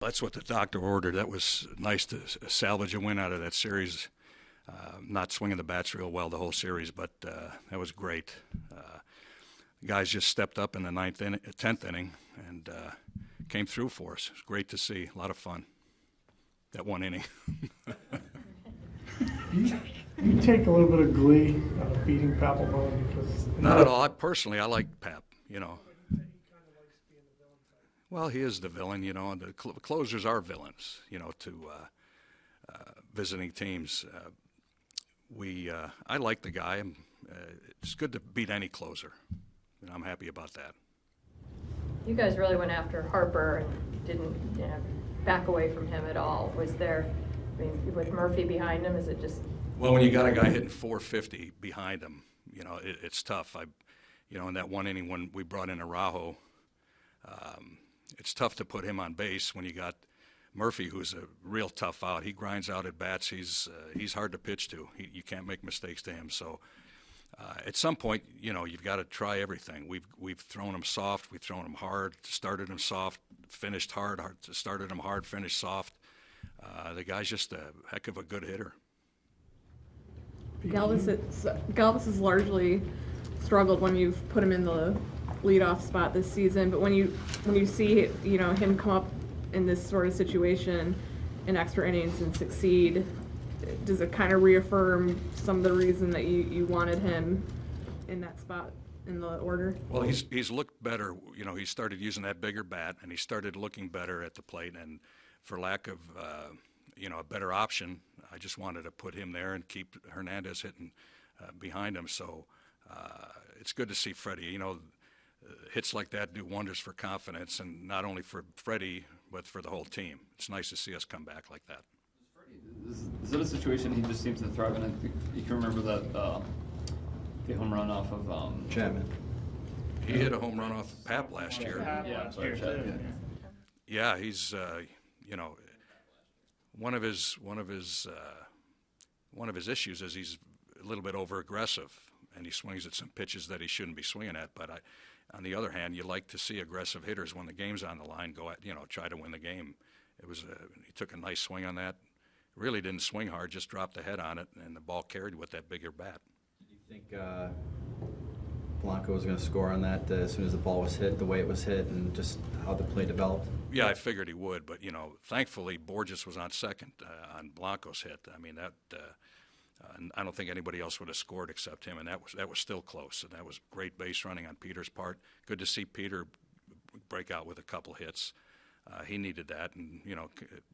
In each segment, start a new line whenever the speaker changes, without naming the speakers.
That's what the doctor ordered. That was nice to salvage a win out of that series. Not swinging the bats real well the whole series, but that was great. The guys just stepped up in the 10th inning and came through for us. It was great to see. A lot of fun. That one inning.
You take a little bit of glee out of beating Papelbon because
not at all. I like Pap. Well, he is the villain, and the closers are villains, to visiting teams. I like the guy. It's good to beat any closer, and I'm happy about that.
You guys really went after Harper and didn't back away from him at all. Was there, with Murphy behind him, is it just?
Well, when you got a guy hitting 450 behind him, it's tough. In that one inning when we brought in Araujo, it's tough to put him on base when you got Murphy, who's a real tough out. He grinds out at bats. He's hard to pitch to. You can't make mistakes to him. So at some point, you've got to try everything. We've thrown him soft. We've thrown him hard. Started him soft. Finished hard. Started him hard. Finished soft. The guy's just a heck of a good hitter.
Galvis has largely struggled when you've put him in the leadoff spot this season, but when you see him come up in this sort of situation in extra innings and succeed, does it kind of reaffirm some of the reason that you wanted him in that spot in the order?
Well, he's looked better. He started using that bigger bat, and he started looking better at the plate. And for lack of a better option, I just wanted to put him there and keep Hernandez hitting behind him. So it's good to see Freddie. Hits like that do wonders for confidence, and not only for Freddie, but for the whole team. It's nice to see us come back like that.
Is it a situation he just seems to thrive in? I think you can remember that the home run off of
Chapman.
He hit a home run off Pap last year. Yeah, he's one of his issues is he's a little bit over aggressive, and he swings at some pitches that he shouldn't be swinging at. But on the other hand, you like to see aggressive hitters when the game's on the line go at try to win the game. He took a nice swing on that. Really didn't swing hard, just dropped the head on it, and the ball carried with that bigger bat.
Do you think Blanco was going to score on that as soon as the ball was hit, the way it was hit, and just how the play developed?
Yeah, I figured he would, but thankfully Borges was on second on Blanco's hit. I don't think anybody else would have scored except him, and that was still close. And that was great base running on Peter's part. Good to see Peter break out with a couple hits. He needed that, and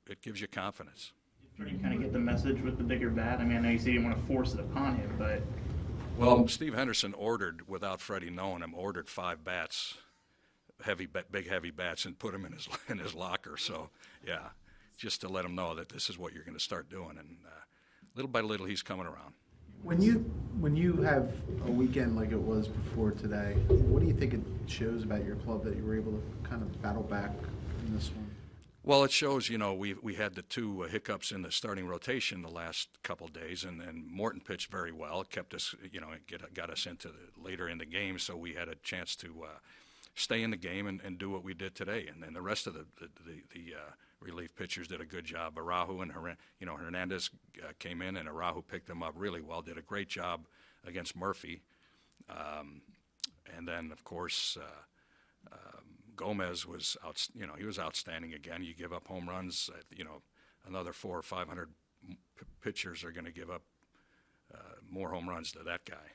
it gives you confidence.
Did you kind of get the message with the bigger bat? I know you said you didn't want to force it upon him, but.
Well, Steve Henderson ordered, without Freddie knowing him, 5 bats, big heavy bats, and put them in his locker. So yeah, just to let him know that this is what you're going to start doing, and little by little he's coming around.
When you have a weekend like it was before today, what do you think it shows about your club that you were able to kind of battle back in this one?
Well, it shows, we had the 2 hiccups in the starting rotation the last couple days, and Morton pitched very well. It kept us, got us into later in the game, so we had a chance to stay in the game and do what we did today. And then the rest of the relief pitchers did a good job. Araujo and Hernandez came in, and Araujo picked them up really well, did a great job against Murphy. And then, of course, Gomez was he was outstanding again. You give up home runs, another 400 or 500 pitchers are going to give up more home runs to that guy.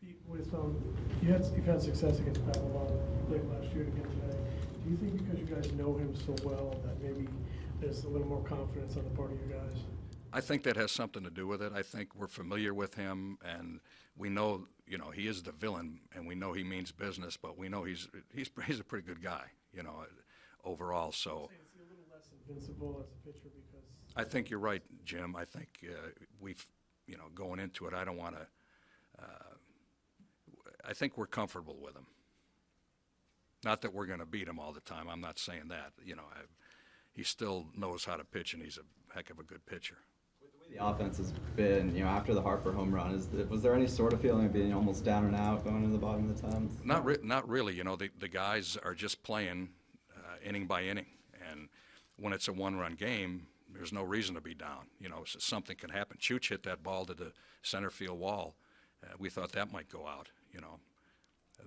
You've had success against Papelbon late last year and again today. Do you think because you guys know him so well that maybe there's a little more confidence on the part of you guys?
I think that has something to do with it. I think we're familiar with him, and we know, he is the villain, and we know he means business, but we know he's a pretty good guy, overall. So
is he a little less invincible as a pitcher because?
I think you're right, Jim. I think we've, going into it, I don't want to. I think we're comfortable with him. Not that we're going to beat him all the time. I'm not saying that. He still knows how to pitch, and he's a heck of a good pitcher.
With the way the offense has been, after the Harper home run, was there any sort of feeling of being almost down and out going to the bottom of the 10th?
Not really. The guys are just playing inning by inning, and when it's a one-run game, there's no reason to be down. You know, so something can happen. Chooch hit that ball to the center field wall. We thought that might go out, you know.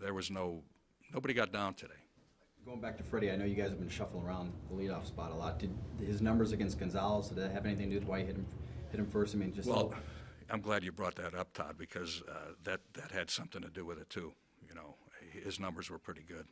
There was nobody got down today.
Going back to Freddie, I know you guys have been shuffling around the leadoff spot a lot. Did his numbers against Gonzalez, did that have anything to do with why you hit him first? I mean, just
Well, I'm glad you brought that up, Todd, because that had something to do with it too. You know, his numbers were pretty good.